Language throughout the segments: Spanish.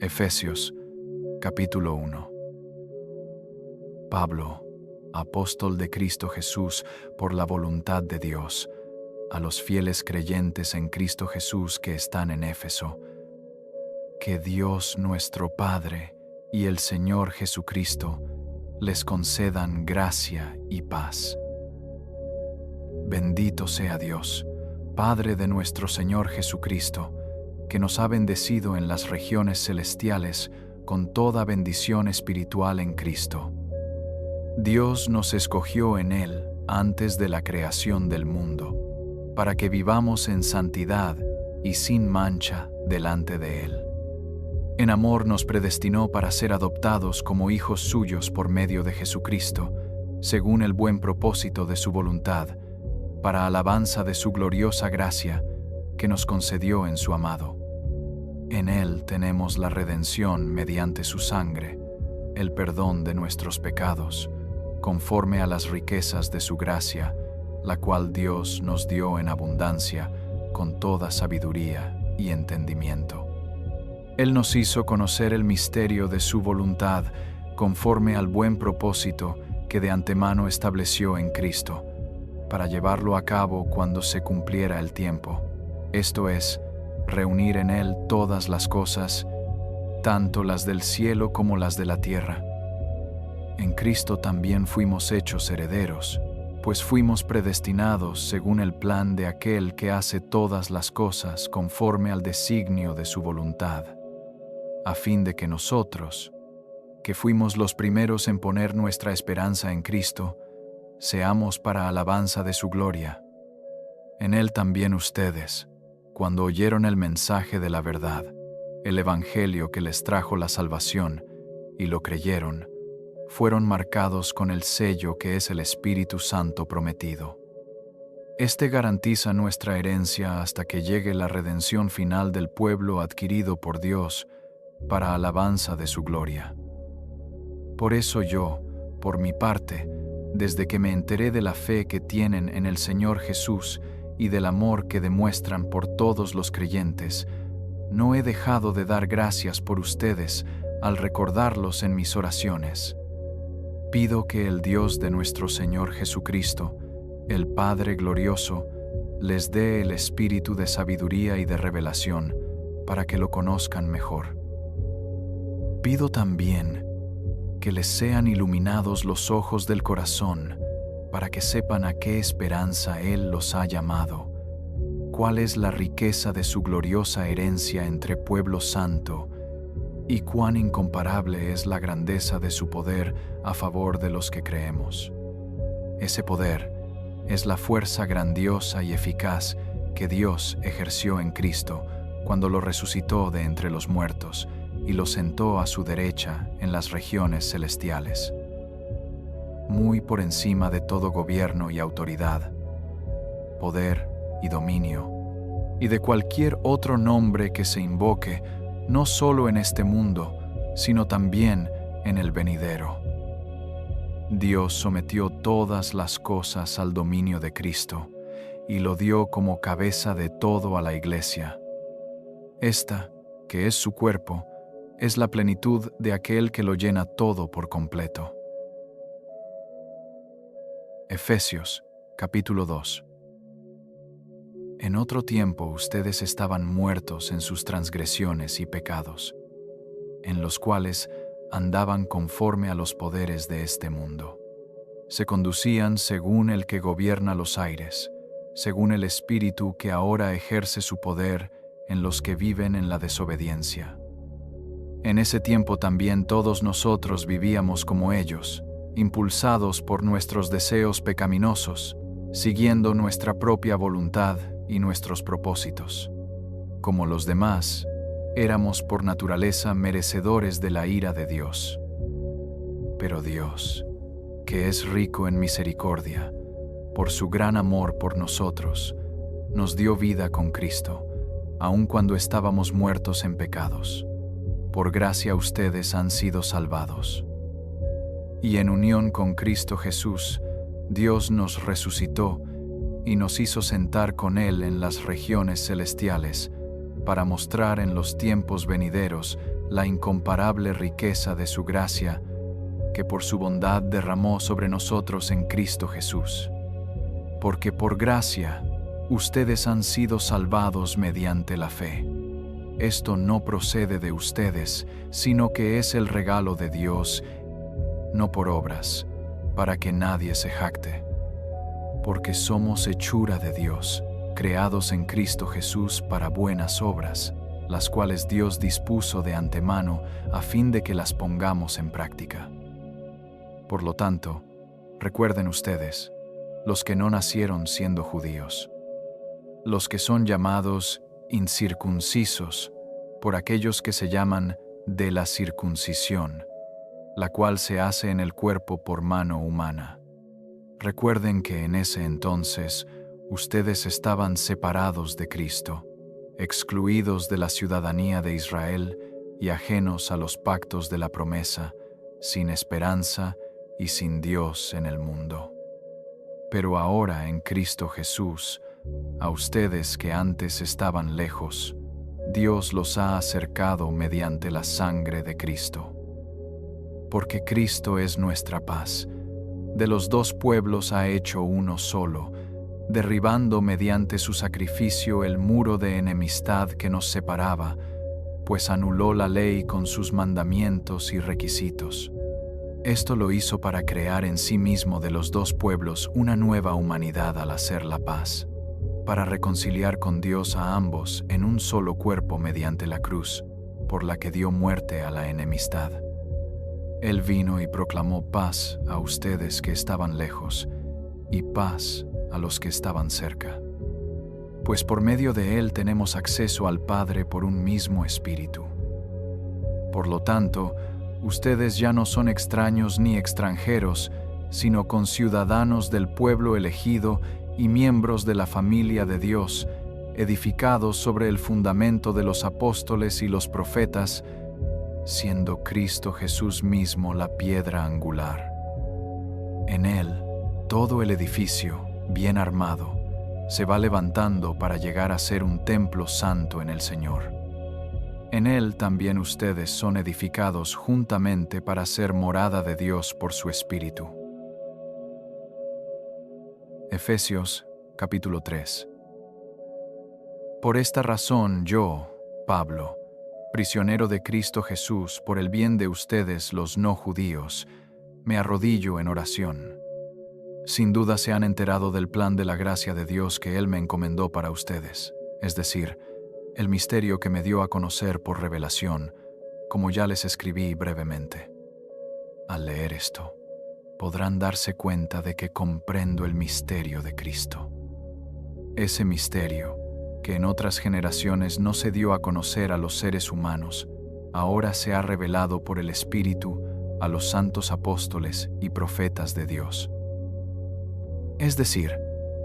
Efesios, capítulo 1. Pablo, apóstol de Cristo Jesús por la voluntad de Dios, a los fieles creyentes en Cristo Jesús que están en Éfeso, que Dios nuestro Padre y el Señor Jesucristo les concedan gracia y paz. Bendito sea Dios, Padre de nuestro Señor Jesucristo, que nos ha bendecido en las regiones celestiales con toda bendición espiritual en Cristo. Dios nos escogió en Él antes de la creación del mundo, para que vivamos en santidad y sin mancha delante de Él. En amor nos predestinó para ser adoptados como hijos suyos por medio de Jesucristo, según el buen propósito de su voluntad, para alabanza de su gloriosa gracia que nos concedió en su amado. En Él tenemos la redención mediante su sangre, el perdón de nuestros pecados, conforme a las riquezas de su gracia, la cual Dios nos dio en abundancia, con toda sabiduría y entendimiento. Él nos hizo conocer el misterio de su voluntad, conforme al buen propósito que de antemano estableció en Cristo, para llevarlo a cabo cuando se cumpliera el tiempo, esto es, reunir en Él todas las cosas, tanto las del cielo como las de la tierra. En Cristo también fuimos hechos herederos, pues fuimos predestinados según el plan de aquel que hace todas las cosas conforme al designio de su voluntad, a fin de que nosotros, que fuimos los primeros en poner nuestra esperanza en Cristo, seamos para alabanza de su gloria. En Él también ustedes, cuando oyeron el mensaje de la verdad, el evangelio que les trajo la salvación, y lo creyeron, fueron marcados con el sello que es el Espíritu Santo prometido. Este garantiza nuestra herencia hasta que llegue la redención final del pueblo adquirido por Dios, para alabanza de su gloria. Por eso yo, por mi parte, desde que me enteré de la fe que tienen en el Señor Jesús y del amor que demuestran por todos los creyentes, no he dejado de dar gracias por ustedes al recordarlos en mis oraciones. Pido que el Dios de nuestro Señor Jesucristo, el Padre glorioso, les dé el espíritu de sabiduría y de revelación para que lo conozcan mejor. Pido también que les sean iluminados los ojos del corazón para que sepan a qué esperanza Él los ha llamado, cuál es la riqueza de su gloriosa herencia entre pueblo santo, y cuán incomparable es la grandeza de su poder a favor de los que creemos. Ese poder es la fuerza grandiosa y eficaz que Dios ejerció en Cristo cuando lo resucitó de entre los muertos y lo sentó a su derecha en las regiones celestiales, muy por encima de todo gobierno y autoridad, poder y dominio, y de cualquier otro nombre que se invoque, no solo en este mundo, sino también en el venidero. Dios sometió todas las cosas al dominio de Cristo y lo dio como cabeza de todo a la Iglesia. Esta, que es su cuerpo, es la plenitud de aquel que lo llena todo por completo. Efesios, capítulo 2. En otro tiempo ustedes estaban muertos en sus transgresiones y pecados, en los cuales andaban conforme a los poderes de este mundo. Se conducían según el que gobierna los aires, según el espíritu que ahora ejerce su poder en los que viven en la desobediencia. En ese tiempo también todos nosotros vivíamos como ellos, impulsados por nuestros deseos pecaminosos, siguiendo nuestra propia voluntad y nuestros propósitos. Como los demás, éramos por naturaleza merecedores de la ira de Dios. Pero Dios, que es rico en misericordia, por su gran amor por nosotros, nos dio vida con Cristo, aun cuando estábamos muertos en pecados. Por gracia ustedes han sido salvados. Y en unión con Cristo Jesús, Dios nos resucitó y nos hizo sentar con Él en las regiones celestiales, para mostrar en los tiempos venideros la incomparable riqueza de su gracia, que por su bondad derramó sobre nosotros en Cristo Jesús. Porque por gracia, ustedes han sido salvados mediante la fe. Esto no procede de ustedes, sino que es el regalo de Dios, no por obras, para que nadie se jacte. Porque somos hechura de Dios, creados en Cristo Jesús para buenas obras, las cuales Dios dispuso de antemano a fin de que las pongamos en práctica. Por lo tanto, recuerden ustedes, los que no nacieron siendo judíos, los que son llamados incircuncisos por aquellos que se llaman de la circuncisión, la cual se hace en el cuerpo por mano humana. Recuerden que en ese entonces ustedes estaban separados de Cristo, excluidos de la ciudadanía de Israel y ajenos a los pactos de la promesa, sin esperanza y sin Dios en el mundo. Pero ahora en Cristo Jesús, a ustedes que antes estaban lejos, Dios los ha acercado mediante la sangre de Cristo. Porque Cristo es nuestra paz. De los dos pueblos ha hecho uno solo, derribando mediante su sacrificio el muro de enemistad que nos separaba, pues anuló la ley con sus mandamientos y requisitos. Esto lo hizo para crear en sí mismo de los dos pueblos una nueva humanidad al hacer la paz, para reconciliar con Dios a ambos en un solo cuerpo mediante la cruz, por la que dio muerte a la enemistad. Él vino y proclamó paz a ustedes que estaban lejos, y paz a los que estaban cerca. Pues por medio de Él tenemos acceso al Padre por un mismo Espíritu. Por lo tanto, ustedes ya no son extraños ni extranjeros, sino conciudadanos del pueblo elegido y miembros de la familia de Dios, edificados sobre el fundamento de los apóstoles y los profetas, siendo Cristo Jesús mismo la piedra angular. En Él, todo el edificio, bien armado, se va levantando para llegar a ser un templo santo en el Señor. En Él también ustedes son edificados juntamente para ser morada de Dios por su Espíritu. Efesios, capítulo 3. Por esta razón yo, Pablo, prisionero de Cristo Jesús por el bien de ustedes los no judíos, me arrodillo en oración. Sin duda se han enterado del plan de la gracia de Dios que Él me encomendó para ustedes, es decir, el misterio que me dio a conocer por revelación, como ya les escribí brevemente. Al leer esto, podrán darse cuenta de que comprendo el misterio de Cristo. Ese misterio, que en otras generaciones no se dio a conocer a los seres humanos, ahora se ha revelado por el Espíritu a los santos apóstoles y profetas de Dios. Es decir,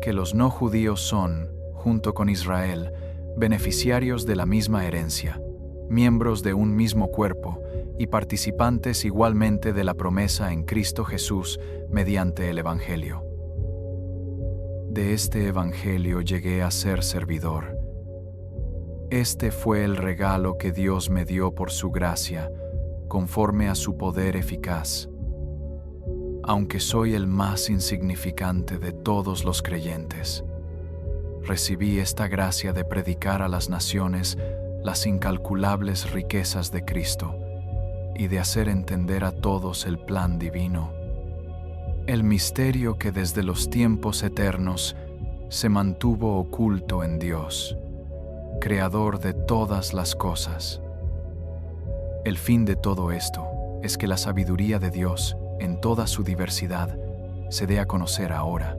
que los no judíos son, junto con Israel, beneficiarios de la misma herencia, miembros de un mismo cuerpo y participantes igualmente de la promesa en Cristo Jesús mediante el Evangelio. De este Evangelio llegué a ser servidor. Este fue el regalo que Dios me dio por su gracia, conforme a su poder eficaz. Aunque soy el más insignificante de todos los creyentes, recibí esta gracia de predicar a las naciones las incalculables riquezas de Cristo y de hacer entender a todos el plan divino, el misterio que desde los tiempos eternos se mantuvo oculto en Dios, creador de todas las cosas. El fin de todo esto es que la sabiduría de Dios, en toda su diversidad, se dé a conocer ahora,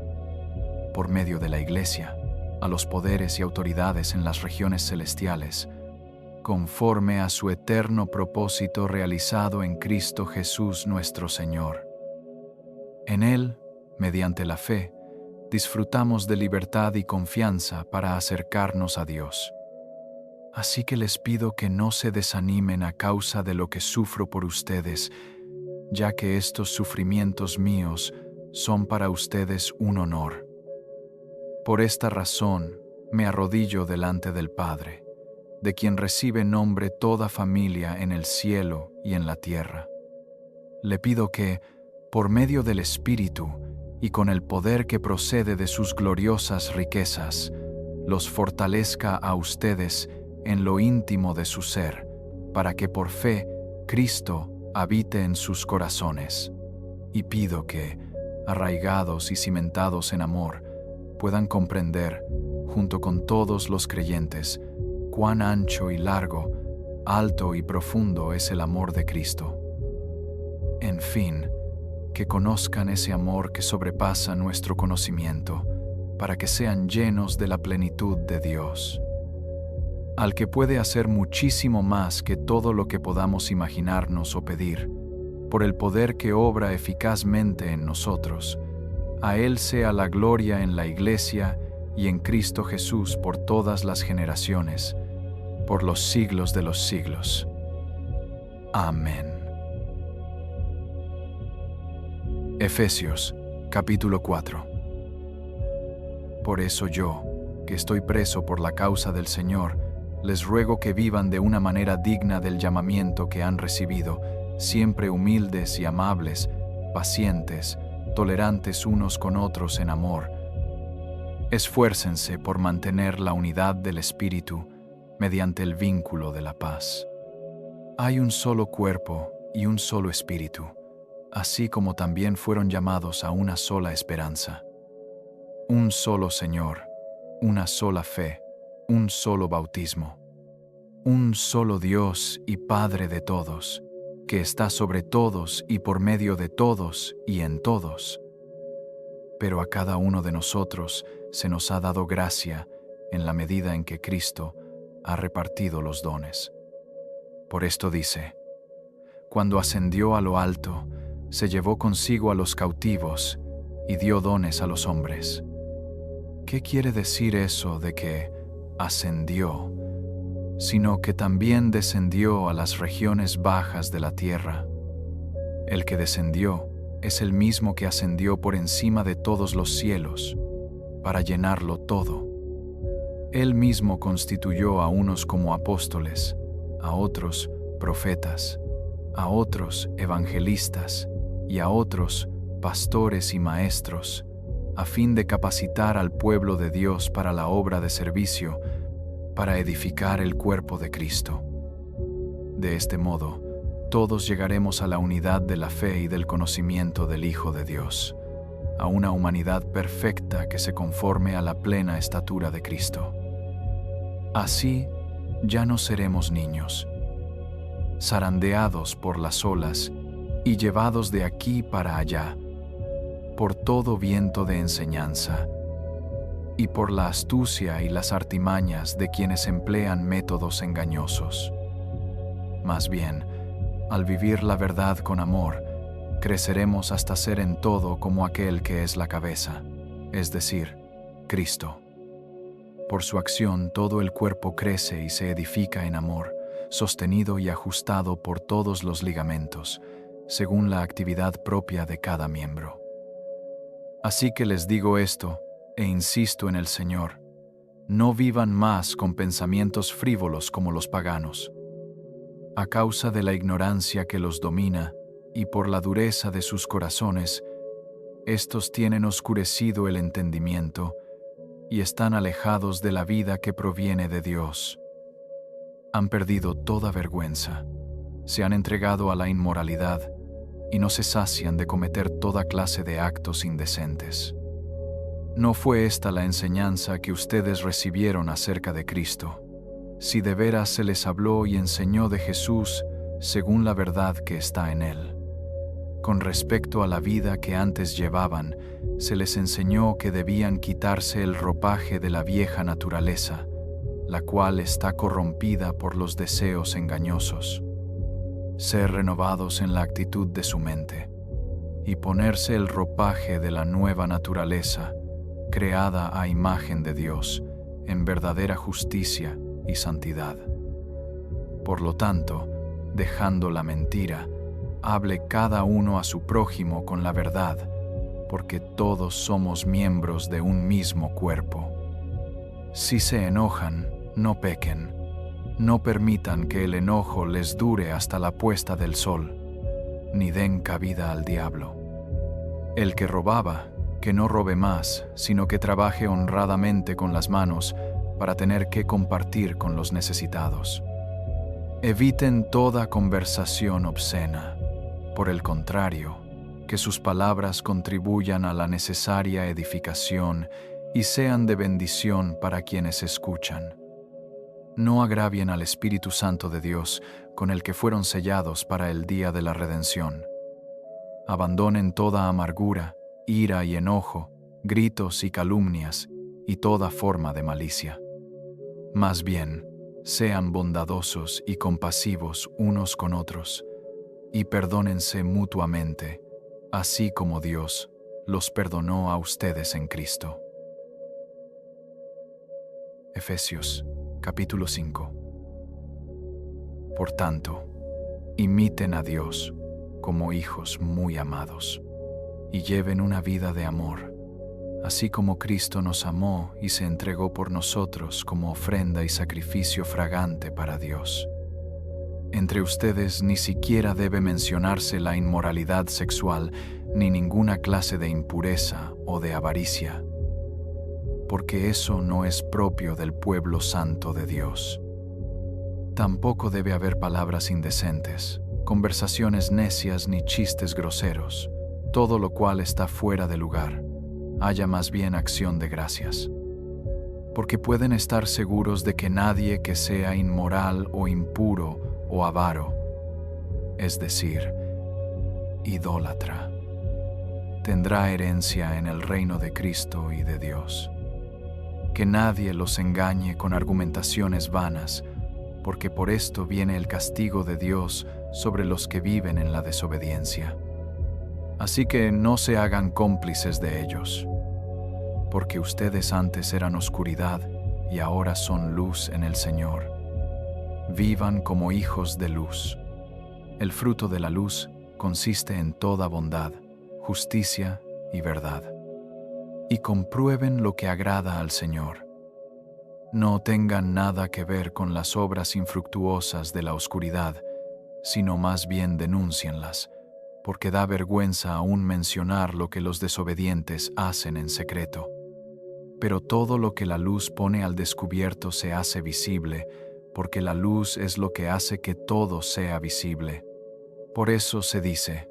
por medio de la Iglesia, a los poderes y autoridades en las regiones celestiales, conforme a su eterno propósito realizado en Cristo Jesús nuestro Señor. En Él, mediante la fe, disfrutamos de libertad y confianza para acercarnos a Dios. Así que les pido que no se desanimen a causa de lo que sufro por ustedes, ya que estos sufrimientos míos son para ustedes un honor. Por esta razón me arrodillo delante del Padre, de quien recibe nombre toda familia en el cielo y en la tierra. Le pido que, por medio del Espíritu y con el poder que procede de sus gloriosas riquezas, los fortalezca a ustedes en lo íntimo de su ser, para que por fe Cristo habite en sus corazones. Y pido que, arraigados y cimentados en amor, puedan comprender, junto con todos los creyentes, cuán ancho y largo, alto y profundo es el amor de Cristo. En fin, que conozcan ese amor que sobrepasa nuestro conocimiento, para que sean llenos de la plenitud de Dios, al que puede hacer muchísimo más que todo lo que podamos imaginarnos o pedir, por el poder que obra eficazmente en nosotros. A Él sea la gloria en la Iglesia y en Cristo Jesús por todas las generaciones, por los siglos de los siglos. Amén. Efesios, capítulo 4. Por eso yo, que estoy preso por la causa del Señor, les ruego que vivan de una manera digna del llamamiento que han recibido, siempre humildes y amables, pacientes, tolerantes unos con otros en amor. Esfuércense por mantener la unidad del Espíritu mediante el vínculo de la paz. Hay un solo cuerpo y un solo Espíritu, así como también fueron llamados a una sola esperanza. Un solo Señor, una sola fe, un solo bautismo. Un solo Dios y Padre de todos, que está sobre todos y por medio de todos y en todos. Pero a cada uno de nosotros se nos ha dado gracia en la medida en que Cristo ha repartido los dones. Por esto dice: cuando ascendió a lo alto, se llevó consigo a los cautivos y dio dones a los hombres. ¿Qué quiere decir eso de que ascendió? Sino que también descendió a las regiones bajas de la tierra. El que descendió es el mismo que ascendió por encima de todos los cielos, para llenarlo todo. Él mismo constituyó a unos como apóstoles, a otros profetas, a otros evangelistas y a otros pastores y maestros, a fin de capacitar al pueblo de Dios para la obra de servicio, para edificar el cuerpo de Cristo. De este modo, todos llegaremos a la unidad de la fe y del conocimiento del Hijo de Dios, a una humanidad perfecta que se conforme a la plena estatura de Cristo. Así, ya no seremos niños, zarandeados por las olas y llevados de aquí para allá, por todo viento de enseñanza, y por la astucia y las artimañas de quienes emplean métodos engañosos. Más bien, al vivir la verdad con amor, creceremos hasta ser en todo como aquel que es la cabeza, es decir, Cristo. Por su acción todo el cuerpo crece y se edifica en amor, sostenido y ajustado por todos los ligamentos, según la actividad propia de cada miembro. Así que les digo esto, e insisto en el Señor: no vivan más con pensamientos frívolos como los paganos. A causa de la ignorancia que los domina y por la dureza de sus corazones, estos tienen oscurecido el entendimiento y están alejados de la vida que proviene de Dios. Han perdido toda vergüenza, se han entregado a la inmoralidad y no se sacian de cometer toda clase de actos indecentes. ¿No fue esta la enseñanza que ustedes recibieron acerca de Cristo, si de veras se les habló y enseñó de Jesús según la verdad que está en Él? Con respecto a la vida que antes llevaban, se les enseñó que debían quitarse el ropaje de la vieja naturaleza, la cual está corrompida por los deseos engañosos, ser renovados en la actitud de su mente, y ponerse el ropaje de la nueva naturaleza, creada a imagen de Dios, en verdadera justicia y santidad. Por lo tanto, dejando la mentira, hable cada uno a su prójimo con la verdad, porque todos somos miembros de un mismo cuerpo. Si se enojan, no pequen. No permitan que el enojo les dure hasta la puesta del sol, ni den cabida al diablo. El que robaba, que no robe más, sino que trabaje honradamente con las manos para tener que compartir con los necesitados. Eviten toda conversación obscena. Por el contrario, que sus palabras contribuyan a la necesaria edificación y sean de bendición para quienes escuchan. No agravien al Espíritu Santo de Dios, con el que fueron sellados para el día de la redención. Abandonen toda amargura, ira y enojo, gritos y calumnias, y toda forma de malicia. Más bien, sean bondadosos y compasivos unos con otros, y perdónense mutuamente, así como Dios los perdonó a ustedes en Cristo. Efesios, capítulo 5. Por tanto, imiten a Dios como hijos muy amados, y lleven una vida de amor, así como Cristo nos amó y se entregó por nosotros como ofrenda y sacrificio fragante para Dios. Entre ustedes ni siquiera debe mencionarse la inmoralidad sexual ni ninguna clase de impureza o de avaricia, porque eso no es propio del pueblo santo de Dios. Tampoco debe haber palabras indecentes, conversaciones necias ni chistes groseros, todo lo cual está fuera de lugar. Haya más bien acción de gracias. Porque pueden estar seguros de que nadie que sea inmoral o impuro o avaro, es decir, idólatra, tendrá herencia en el reino de Cristo y de Dios. Que nadie los engañe con argumentaciones vanas, porque por esto viene el castigo de Dios sobre los que viven en la desobediencia. Así que no se hagan cómplices de ellos, porque ustedes antes eran oscuridad y ahora son luz en el Señor. Vivan como hijos de luz. El fruto de la luz consiste en toda bondad, justicia y verdad. Y comprueben lo que agrada al Señor. No tengan nada que ver con las obras infructuosas de la oscuridad, sino más bien denúncienlas, porque da vergüenza aún mencionar lo que los desobedientes hacen en secreto. Pero todo lo que la luz pone al descubierto se hace visible, porque la luz es lo que hace que todo sea visible. Por eso se dice: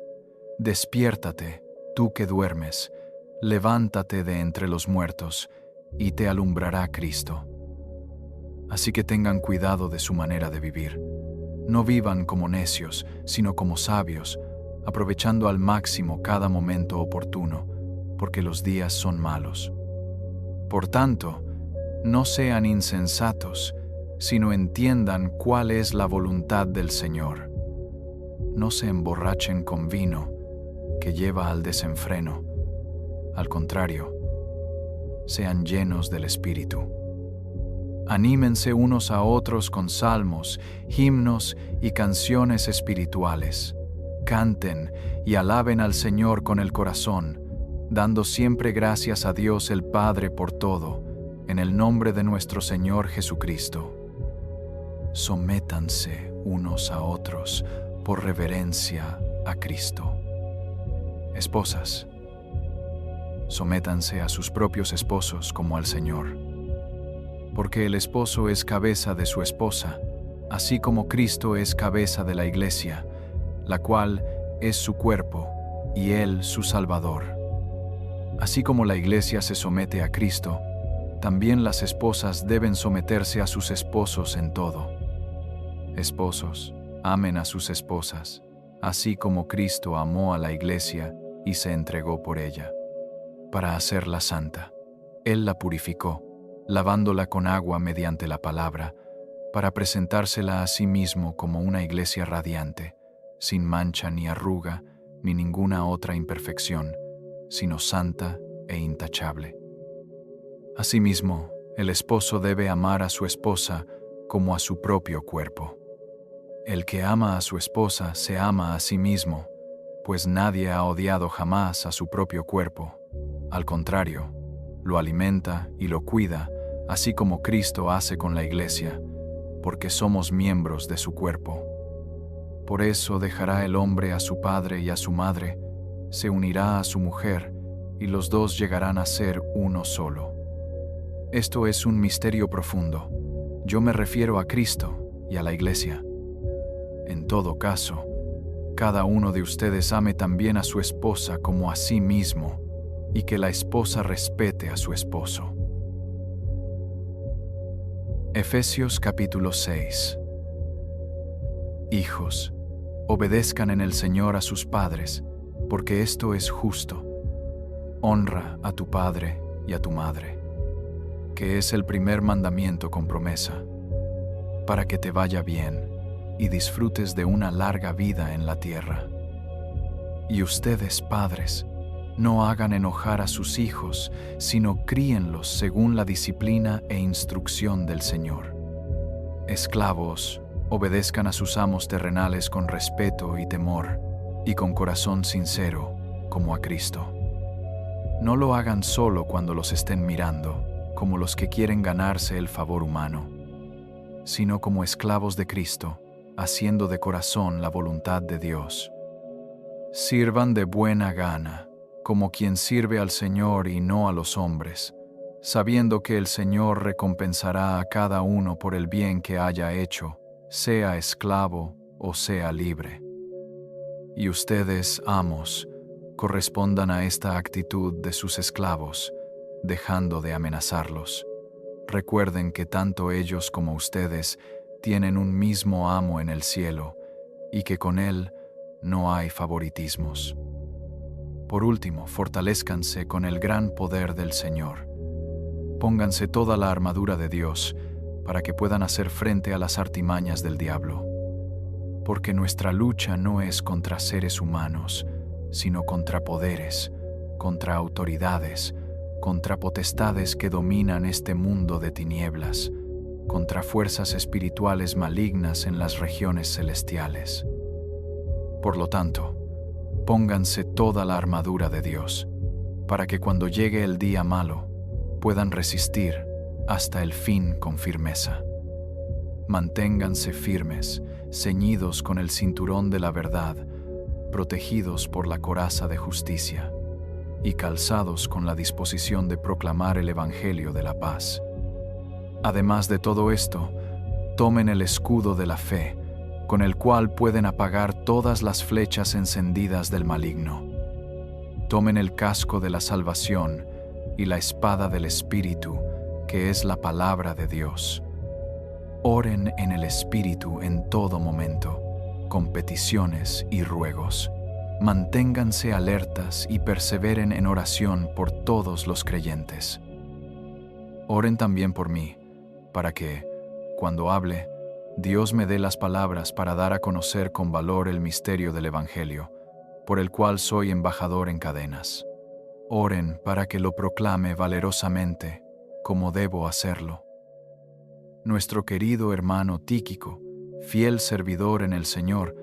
despiértate, tú que duermes, levántate de entre los muertos, y te alumbrará Cristo. Así que tengan cuidado de su manera de vivir. No vivan como necios, sino como sabios, aprovechando al máximo cada momento oportuno, porque los días son malos. Por tanto, no sean insensatos, sino entiendan cuál es la voluntad del Señor. No se emborrachen con vino, que lleva al desenfreno. Al contrario, sean llenos del Espíritu. Anímense unos a otros con salmos, himnos y canciones espirituales. Canten y alaben al Señor con el corazón, dando siempre gracias a Dios el Padre por todo, en el nombre de nuestro Señor Jesucristo. Sométanse unos a otros por reverencia a Cristo. Esposas, sométanse a sus propios esposos como al Señor. Porque el esposo es cabeza de su esposa, así como Cristo es cabeza de la Iglesia, la cual es su cuerpo, y Él su Salvador. Así como la Iglesia se somete a Cristo, también las esposas deben someterse a sus esposos en todo. Esposos, amen a sus esposas, así como Cristo amó a la Iglesia y se entregó por ella, para hacerla santa. Él la purificó, lavándola con agua mediante la palabra, para presentársela a sí mismo como una iglesia radiante, sin mancha ni arruga, ni ninguna otra imperfección, sino santa e intachable. Asimismo, el esposo debe amar a su esposa como a su propio cuerpo. El que ama a su esposa se ama a sí mismo, pues nadie ha odiado jamás a su propio cuerpo. Al contrario, lo alimenta y lo cuida, así como Cristo hace con la Iglesia, porque somos miembros de su cuerpo. Por eso dejará el hombre a su padre y a su madre, se unirá a su mujer, y los dos llegarán a ser uno solo. Esto es un misterio profundo. Yo me refiero a Cristo y a la Iglesia. En todo caso, cada uno de ustedes ame también a su esposa como a sí mismo, y que la esposa respete a su esposo. Efesios capítulo 6. Hijos, obedezcan en el Señor a sus padres, porque esto es justo. Honra a tu padre y a tu madre, que es el primer mandamiento con promesa, para que te vaya bien y disfrutes de una larga vida en la tierra. Y ustedes, padres, no hagan enojar a sus hijos, sino críenlos según la disciplina e instrucción del Señor. Esclavos, obedezcan a sus amos terrenales con respeto y temor, y con corazón sincero, como a Cristo. No lo hagan solo cuando los estén mirando, como los que quieren ganarse el favor humano, sino como esclavos de Cristo, haciendo de corazón la voluntad de Dios. Sirvan de buena gana, como quien sirve al Señor y no a los hombres, sabiendo que el Señor recompensará a cada uno por el bien que haya hecho, sea esclavo o sea libre. Y ustedes, amos, correspondan a esta actitud de sus esclavos, dejando de amenazarlos. Recuerden que tanto ellos como ustedes tienen un mismo amo en el cielo, y que con él no hay favoritismos. Por último, fortalézcanse con el gran poder del Señor. Pónganse toda la armadura de Dios para que puedan hacer frente a las artimañas del diablo. Porque nuestra lucha no es contra seres humanos, sino contra poderes, contra autoridades, contra potestades que dominan este mundo de tinieblas, contra fuerzas espirituales malignas en las regiones celestiales. Por lo tanto, pónganse toda la armadura de Dios, para que cuando llegue el día malo, puedan resistir hasta el fin con firmeza. Manténganse firmes, ceñidos con el cinturón de la verdad, protegidos por la coraza de justicia, y calzados con la disposición de proclamar el Evangelio de la paz. Además de todo esto, tomen el escudo de la fe, con el cual pueden apagar todas las flechas encendidas del maligno. Tomen el casco de la salvación y la espada del Espíritu, que es la palabra de Dios. Oren en el Espíritu en todo momento, con peticiones y ruegos. Manténganse alertas y perseveren en oración por todos los creyentes. Oren también por mí, para que, cuando hable, Dios me dé las palabras para dar a conocer con valor el misterio del Evangelio, por el cual soy embajador en cadenas. Oren para que lo proclame valerosamente, como debo hacerlo. Nuestro querido hermano Tíquico, fiel servidor en el Señor,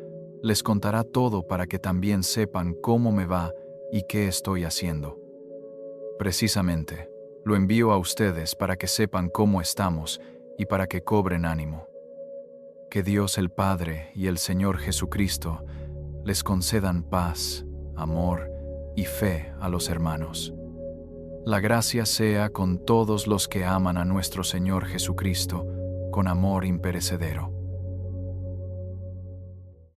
les contará todo para que también sepan cómo me va y qué estoy haciendo. Precisamente, lo envío a ustedes para que sepan cómo estamos y para que cobren ánimo. Que Dios el Padre y el Señor Jesucristo les concedan paz, amor y fe a los hermanos. La gracia sea con todos los que aman a nuestro Señor Jesucristo con amor imperecedero.